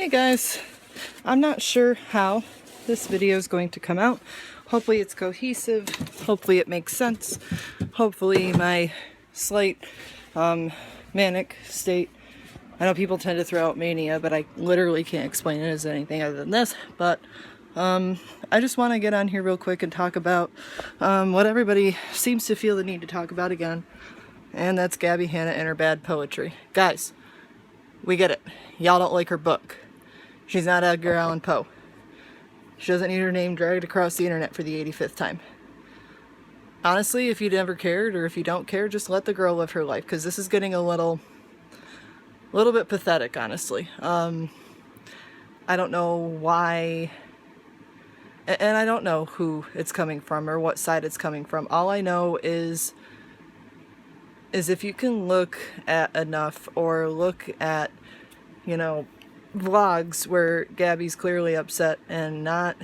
Hey guys, I'm not sure how this video is going to come out. Hopefully it's cohesive, hopefully it makes sense, hopefully my slight manic state, I know people tend to throw out mania, but I literally can't explain it as anything other than this, but I just want to get on here real quick and talk about what everybody seems to feel the need to talk about again, and that's Gabbie Hanna and her bad poetry. Guys, we get it. Y'all don't like her book. She's not Edgar Allan Poe. She doesn't need her name dragged across the internet for the 85th time. Honestly, if you never cared, or if you don't care, just let the girl live her life, because this is getting a little bit pathetic, honestly. I don't know why, and I don't know who it's coming from or what side it's coming from. All I know is if you can look at enough, or look at, you know, vlogs where Gabbie's clearly upset and not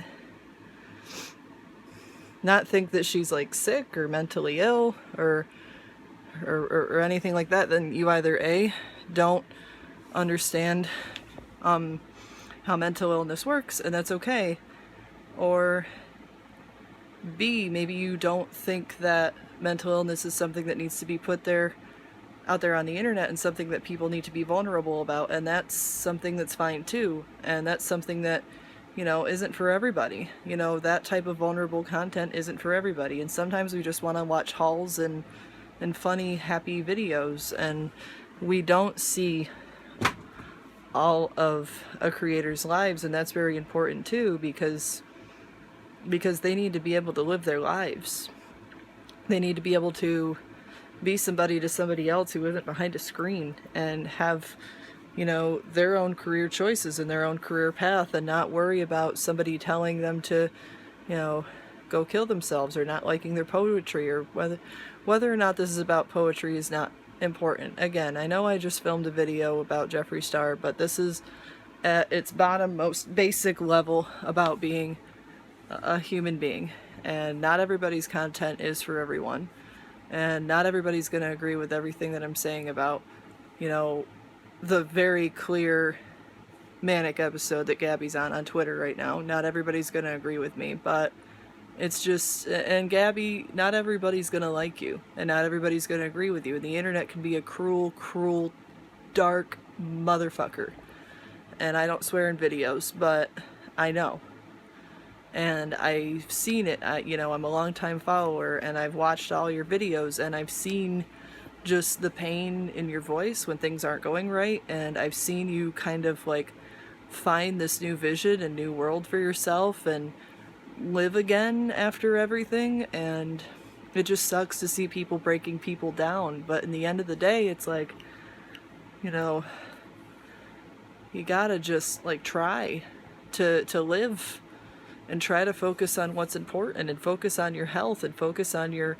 think that she's like sick or mentally ill or anything like that, then you either A, don't understand how mental illness works, and that's okay, or B, maybe you don't think that mental illness is something that needs to be put out there on the internet, and something that people need to be vulnerable about, and that's something that's fine too, and that's something that, you know, isn't for everybody. You know, that type of vulnerable content isn't for everybody, and sometimes we just want to watch hauls and funny, happy videos, and we don't see all of a creator's lives, and that's very important too, because they need to be able to live their lives. They need to be able to be somebody to somebody else who isn't behind a screen, and have, you know, their own career choices and their own career path, and not worry about somebody telling them to, you know, go kill themselves, or not liking their poetry, or whether or not this is about poetry is not important. Again, I know I just filmed a video about Jeffree Star, but this is at its bottom, most basic level about being a human being, and not everybody's content is for everyone. And not everybody's going to agree with everything that I'm saying about, you know, the very clear manic episode that Gabbie's on Twitter right now. Not everybody's going to agree with me, but it's just, and Gabbie, not everybody's going to like you, and not everybody's going to agree with you. And the internet can be a cruel, cruel, dark motherfucker. And I don't swear in videos, but I know. And I've seen it. You know, I'm a longtime follower, and I've watched all your videos, and I've seen just the pain in your voice when things aren't going right, and I've seen you kind of like find this new vision and new world for yourself and live again after everything, and it just sucks to see people breaking people down. But in the end of the day, it's like, you know, you gotta just like try to live, and try to focus on what's important, and focus on your health, and focus on your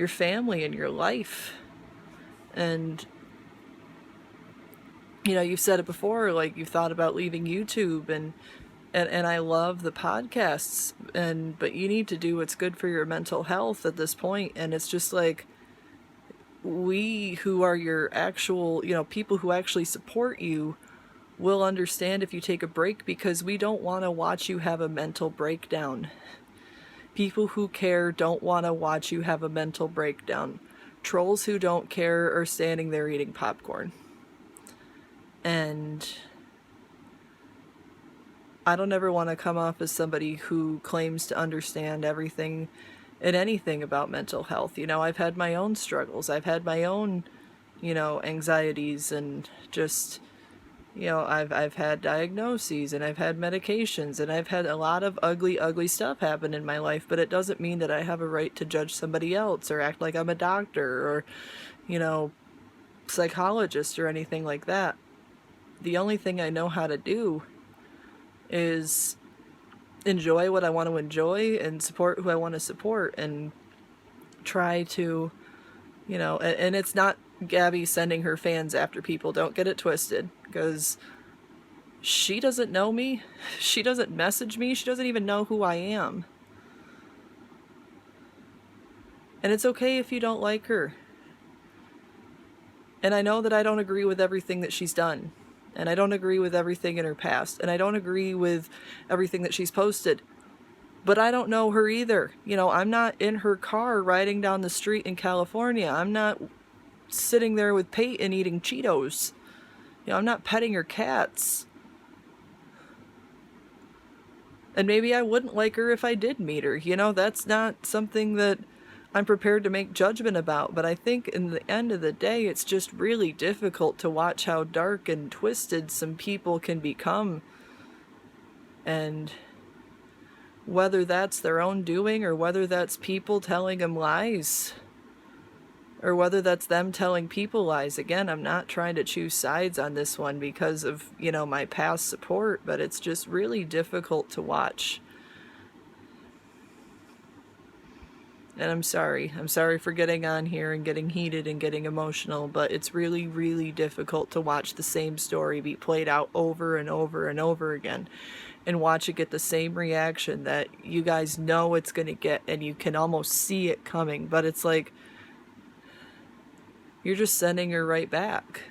family and your life. And, you know, you've said it before, like you've thought about leaving YouTube, and I love the podcasts, but you need to do what's good for your mental health at this point. And it's just like, we who are your actual, you know, people who actually support you will understand if you take a break, because we don't want to watch you have a mental breakdown. People who care don't want to watch you have a mental breakdown. Trolls who don't care are standing there eating popcorn. And I don't ever want to come off as somebody who claims to understand everything and anything about mental health. You know, I've had my own struggles. I've had my own, you know, anxieties, and just, you know, I've had diagnoses, and I've had medications, and I've had a lot of ugly stuff happen in my life, but it doesn't mean that I have a right to judge somebody else, or act like I'm a doctor, or, you know, psychologist, or anything like that. The only thing I know how to do is enjoy what I want to enjoy, and support who I want to support, and try to, you know, and it's not Gabbie sending her fans after people. Don't get it twisted, because she doesn't know me. She doesn't message me. She doesn't even know who I am. And it's okay if you don't like her. And I know that I don't agree with everything that she's done. And I don't agree with everything in her past. And I don't agree with everything that she's posted. But I don't know her either. You know, I'm not in her car riding down the street in California. I'm not sitting there with Peyton eating Cheetos. You know, I'm not petting her cats. And maybe I wouldn't like her if I did meet her. You know, that's not something that I'm prepared to make judgment about. But I think in the end of the day, it's just really difficult to watch how dark and twisted some people can become. And whether that's their own doing or whether that's people telling them lies or whether that's them telling people lies. Again, I'm not trying to choose sides on this one because of, you know, my past support, but it's just really difficult to watch. And I'm sorry. I'm sorry for getting on here and getting heated and getting emotional, but it's really, really difficult to watch the same story be played out over and over and over again and watch it get the same reaction that you guys know it's going to get and you can almost see it coming, but it's like, you're just sending her right back.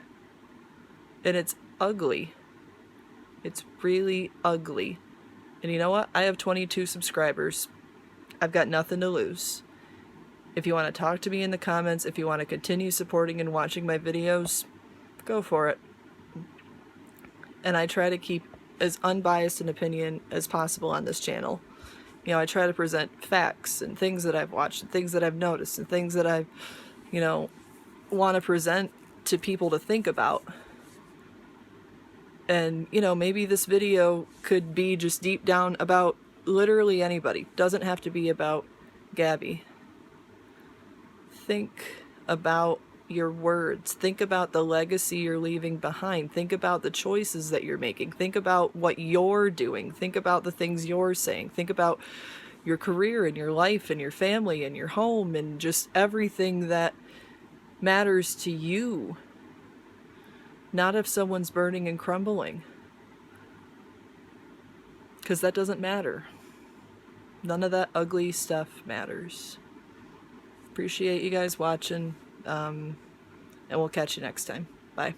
And it's ugly. It's really ugly. And you know what? I have 22 subscribers. I've got nothing to lose. If you want to talk to me in the comments, if you want to continue supporting and watching my videos, go for it. And I try to keep as unbiased an opinion as possible on this channel. You know, I try to present facts and things that I've watched and things that I've noticed and things that I've, you know, want to present to people to think about. And, you know, maybe this video could be just deep down about literally anybody. Doesn't have to be about Gabbie. Think about your words. Think about the legacy you're leaving behind. Think about the choices that you're making. Think about what you're doing. Think about the things you're saying. Think about your career and your life and your family and your home and just everything that matters to you, not if someone's burning and crumbling, because that doesn't matter. None of that ugly stuff matters. Appreciate you guys watching, and we'll catch you next time. Bye.